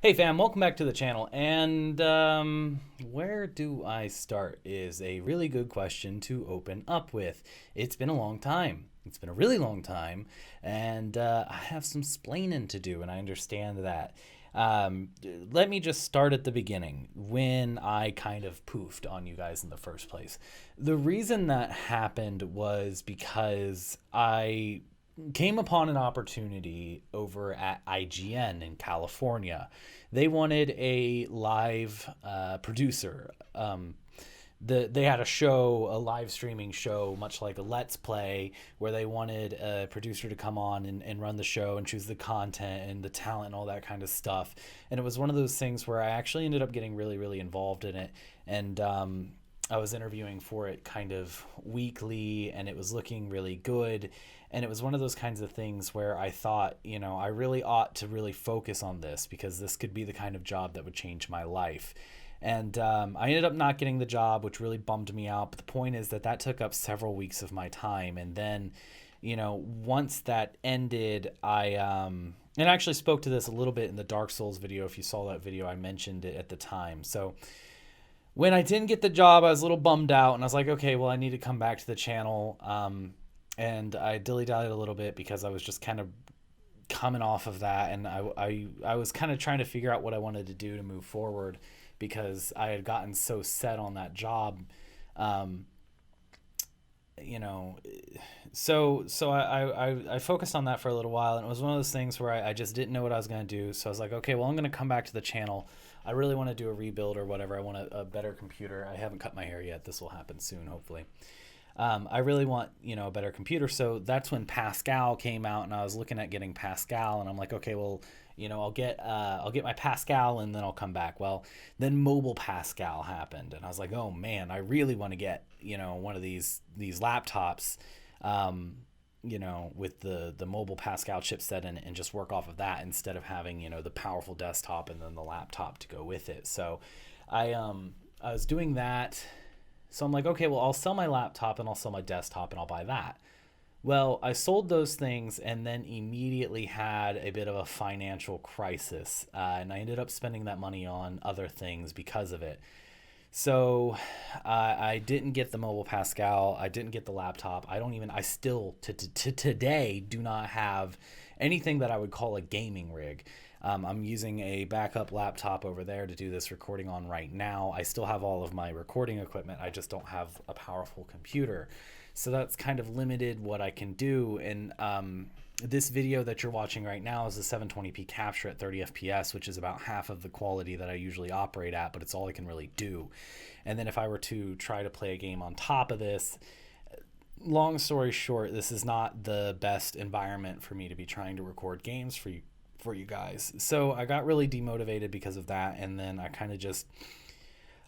Hey fam, welcome back to the channel. And where do I start is a really good question to open up with. It's been a long time. It's been a really long time, and I have some splaining to do, and I understand that. Um, Let me just start at the beginning when I kind of poofed on you guys in the first place. The reason that happened was because I came upon an opportunity over at IGN in California. They wanted a live producer. They had a show, a live streaming show, much like a Let's Play, where they wanted a producer to come on and run the show and choose the content and the talent and all that kind of stuff. And it was one of those things where I actually ended up getting really, really involved in it. And I was interviewing for it kind of weekly, and it was looking really good. And it was one of those kinds of things where I thought, I really ought to really focus on this because this could be the kind of job that would change my life. And I ended up not getting the job, which really bummed me out. But the point is that took up several weeks of my time. And then, once that ended, and I actually spoke to this a little bit in the Dark Souls video. If you saw that video, I mentioned it at the time. So when I didn't get the job, I was a little bummed out, and I was like, okay, well, I need to come back to the channel. And I dilly-dallied a little bit because I was just kind of coming off of that, and I was kind of trying to figure out what I wanted to do to move forward because I had gotten so set on that job. Um, you know, so I focused on that for a little while, and it was one of those things where I just didn't know what I was going to do. So I was like, okay, well, I'm going to come back to the channel. I really want to do a rebuild or whatever. I want a better computer. I haven't cut my hair yet. This will happen soon, hopefully. I really want, a better computer. So that's when Pascal came out, and I was looking at getting Pascal, and I'm like, okay, well, I'll get my Pascal, and then I'll come back. Well, then mobile Pascal happened, and I was like, oh man, I really want to get, one of these laptops, with the mobile Pascal chipset in it, and just work off of that instead of having, the powerful desktop and then the laptop to go with it. So I was doing that. So I'm like, okay, well, I'll sell my laptop and I'll sell my desktop and I'll buy that. Well, I sold those things and then immediately had a bit of a financial crisis. And I ended up spending that money on other things because of it. So I didn't get the mobile Pascal. I didn't get the laptop. I still, to today, do not have anything that I would call a gaming rig. I'm using a backup laptop over there to do this recording on right now. I still have all of my recording equipment. I just don't have a powerful computer. So that's kind of limited what I can do. And this video that you're watching right now is a 720p capture at 30 FPS, which is about half of the quality that I usually operate at, but it's all I can really do. And then if I were to try to play a game on top of this, long story short, this is not the best environment for me to be trying to record games for you guys. So I got really demotivated because of that, and then I kind of just,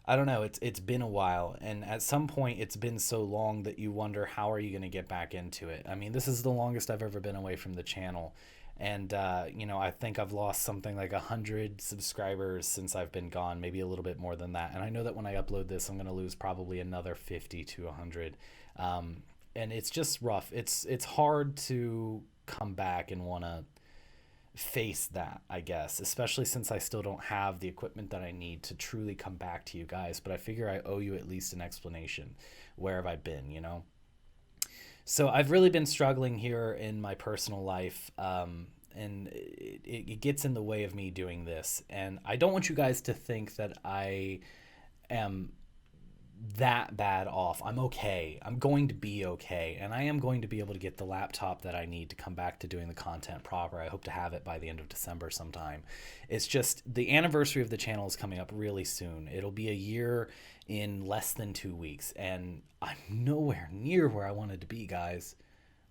I don't know, it's been a while, and at some point it's been so long that you wonder how are you going to get back into it. I mean, this is the longest I've ever been away from the channel, and I think I've lost something like 100 subscribers since I've been gone, maybe a little bit more than that. And I know that when I upload this, I'm going to lose probably another 50 to 100. And it's just rough. It's hard to come back and want to face that, I guess, especially since I still don't have the equipment that I need to truly come back to you guys. But I figure I owe you at least an explanation. Where have I been? So I've really been struggling here in my personal life, and it gets in the way of me doing this. And I don't want you guys to think that I am that bad off. I'm okay. I'm going to be okay. And I am going to be able to get the laptop that I need to come back to doing the content proper. I hope to have it by the end of December sometime. It's just the anniversary of the channel is coming up really soon. It'll be a year in less than 2 weeks. And I'm nowhere near where I wanted to be, guys.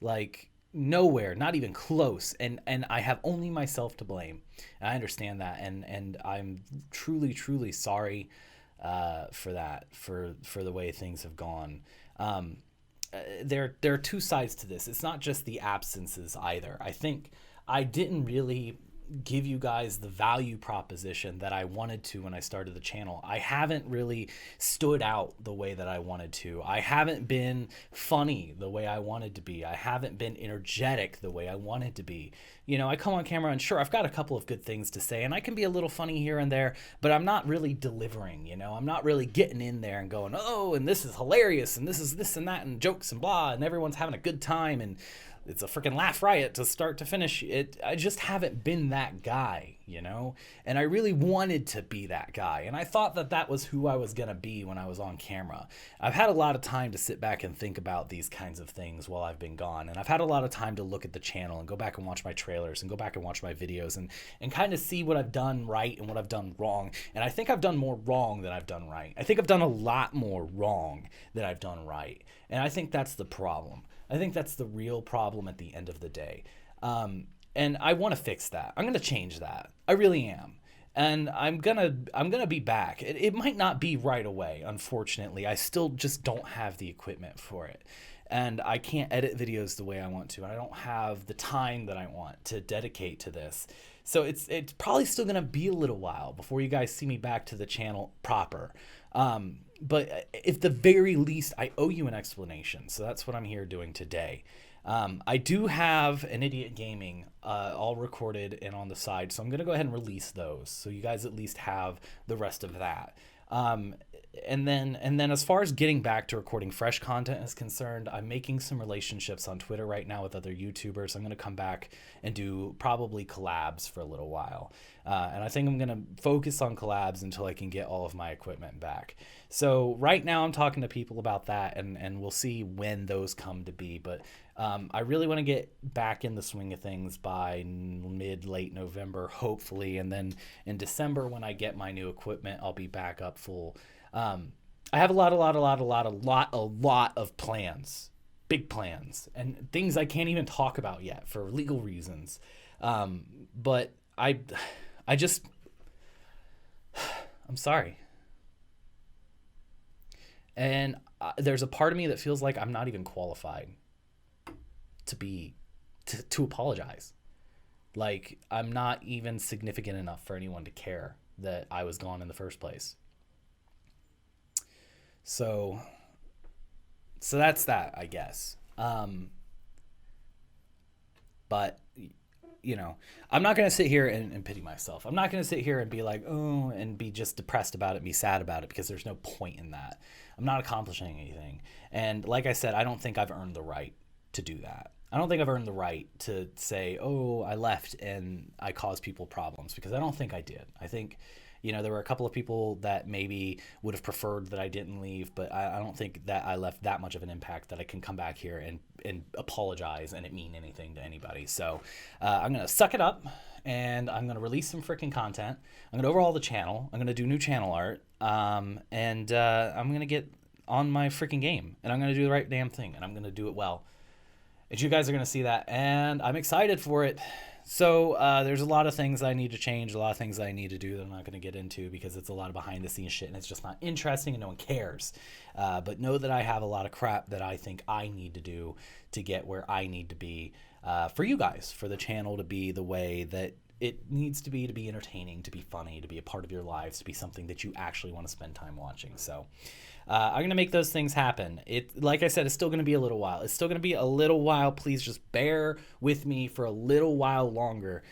Like, nowhere, not even close. And I have only myself to blame. And I understand that. And I'm truly, truly sorry for that, for the way things have gone. There are two sides to this. It's not just the absences either. I think I didn't really give you guys the value proposition that I wanted to when I started the channel. I haven't really stood out the way that I wanted to. I haven't been funny the way I wanted to be. I haven't been energetic the way I wanted to be. You know, I come on camera and sure, I've got a couple of good things to say and I can be a little funny here and there, but I'm not really delivering, you know, I'm not really getting in there and going, oh, and this is hilarious and this is this and that and jokes and blah, and everyone's having a good time and it's a freaking laugh riot to start to finish. I just haven't been that guy, you know? And I really wanted to be that guy. And I thought that that was who I was going to be when I was on camera. I've had a lot of time to sit back and think about these kinds of things while I've been gone. And I've had a lot of time to look at the channel and go back and watch my trailers and go back and watch my videos and kind of see what I've done right and what I've done wrong. And I think I've done more wrong than I've done right. I think I've done a lot more wrong than I've done right. And I think that's the problem. I think that's the real problem at the end of the day. And I want to fix that. I'm going to change that. I really am. And I'm gonna be back. It might not be right away, unfortunately. I still just don't have the equipment for it. And I can't edit videos the way I want to. I don't have the time that I want to dedicate to this. So it's probably still going to be a little while before you guys see me back to the channel proper. But at the very least, I owe you an explanation. So that's what I'm here doing today. I do have an Idiot Gaming all recorded and on the side. So I'm going to go ahead and release those. So you guys at least have the rest of that. And then as far as getting back to recording fresh content is concerned, I'm making some relationships on Twitter right now with other YouTubers. I'm going to come back and do probably collabs for a little while. And I think I'm going to focus on collabs until I can get all of my equipment back. So right now I'm talking to people about that, and we'll see when those come to be. But I really want to get back in the swing of things by late November, hopefully. And then in December, when I get my new equipment, I'll be back up full. I have a lot of plans, big plans, and things I can't even talk about yet for legal reasons. But I'm sorry. And there's a part of me that feels like I'm not even qualified to apologize. Like, I'm not even significant enough for anyone to care that I was gone in the first place. So that's that, I guess. But, you know, I'm not going to sit here and pity myself. I'm not going to sit here and be like, oh, and be just depressed about it, be sad about it, because there's no point in that. I'm not accomplishing anything. And like I said, I don't think I've earned the right to do that. I don't think I've earned the right to say, oh, I left and I caused people problems, because I don't think I did. I think, you know, there were a couple of people that maybe would have preferred that I didn't leave, but I don't think that I left that much of an impact that I can come back here and apologize and it mean anything to anybody. So I'm going to suck it up, and I'm going to release some freaking content. I'm going to overhaul the channel. I'm going to do new channel art, and I'm going to get on my freaking game, and I'm going to do the right damn thing, and I'm going to do it well. And you guys are going to see that, and I'm excited for it. So there's a lot of things I need to change, a lot of things I need to do that I'm not going to get into, because it's a lot of behind the scenes shit and it's just not interesting and no one cares. But know that I have a lot of crap that I think I need to do to get where I need to be for you guys, for the channel to be the way that it needs to be entertaining, to be funny, to be a part of your lives, to be something that you actually want to spend time watching. So I'm going to make those things happen. Like I said, it's still going to be a little while. It's still going to be a little while. Please just bear with me for a little while longer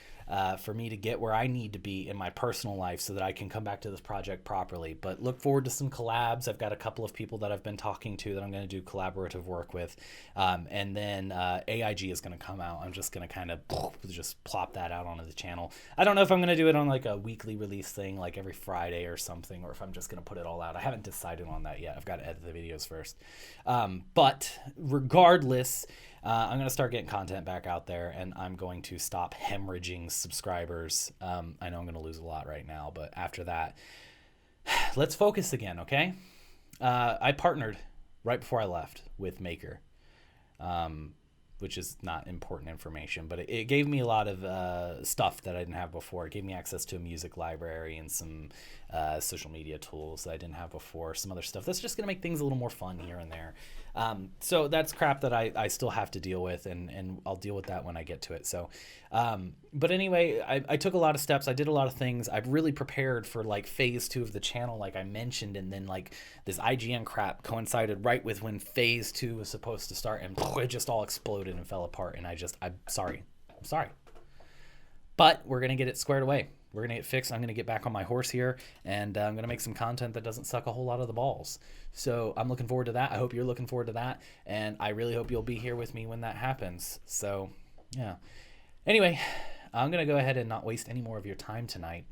for me to get where I need to be in my personal life so that I can come back to this project properly. But look forward to some collabs. I've got a couple of people that I've been talking to that I'm going to do collaborative work with. And then AIG is going to come out. I'm just going to kind of just plop that out onto the channel. I don't know if I'm going to do it on like a weekly release thing, like every Friday or something, or if I'm just going to put it all out. I haven't decided on that yet. I've got to edit the videos first. But regardless, I'm going to start getting content back out there, and I'm going to stop hemorrhaging subscribers. I know I'm going to lose a lot right now, but after that, let's focus again, okay? I partnered right before I left with Maker. which is not important information, but it gave me a lot of stuff that I didn't have before. It gave me access to a music library and some social media tools that I didn't have before, some other stuff that's just going to make things a little more fun here and there. So that's crap that I still have to deal with, and I'll deal with that when I get to it. So, but anyway, I took a lot of steps. I did a lot of things. I've really prepared for like phase 2 of the channel, like I mentioned, and then like this IGN crap coincided right with when phase 2 was supposed to start, and it just all exploded and fell apart. And I'm sorry. But we're going to get it squared away. We're going to get fixed. I'm going to get back on my horse here, and I'm going to make some content that doesn't suck a whole lot of the balls. So I'm looking forward to that. I hope you're looking forward to that, and I really hope you'll be here with me when that happens. So, yeah. Anyway, I'm going to go ahead and not waste any more of your time tonight.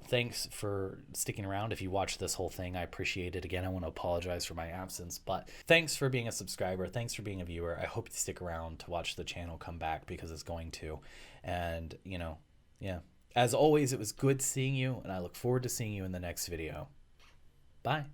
Thanks for sticking around. If you watched this whole thing, I appreciate it. Again, I want to apologize for my absence, but thanks for being a subscriber. Thanks for being a viewer. I hope you stick around to watch the channel come back, because it's going to. And, yeah. As always, it was good seeing you, and I look forward to seeing you in the next video. Bye.